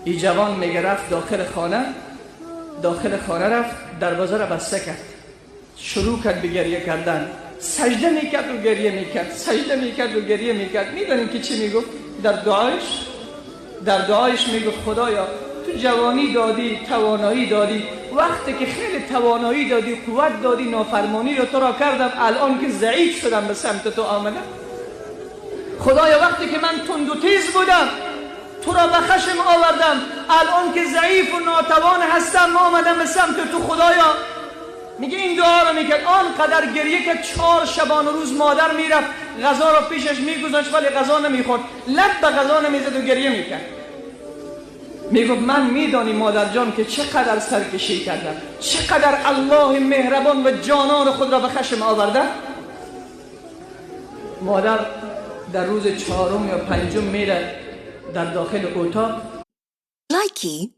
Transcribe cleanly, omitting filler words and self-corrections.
این جوان میگه رفت داخل خانه رفت، دروازه را بسته کرد، شروع کرد به گریه کردن، سجده میکرد و گریه میکرد. میدونیم که چی میگفت در دعایش میگفت خدایا تو جوانی دادی، توانایی دادی، وقتی که خیلی توانایی دادی، قوت دادی، نافرمانی رو تو را کردم، الان که ضعیف شدم به سمت تو آمدم. خدایا وقتی که من تند و تیز بودم تو را به خشم آوردم، الان که ضعیف و ناتوان هستم آمدم به سمت تو. خدایا میگه این دعا رو میکرد، آنقدر گریه که 4 شبان و روز مادر میرفت غذا رو پیشش میگذاشت ولی غذا نمیخورد، لب به غذا نمیزد و گریه میکرد. میگفت من میدانی مادر جان که چقدر سرکشی کردم، چقدر الله مهربان و جانان خود را به خشم آورده. مادر در روز 4 یا 5 میره در داخل اتاق. لایکی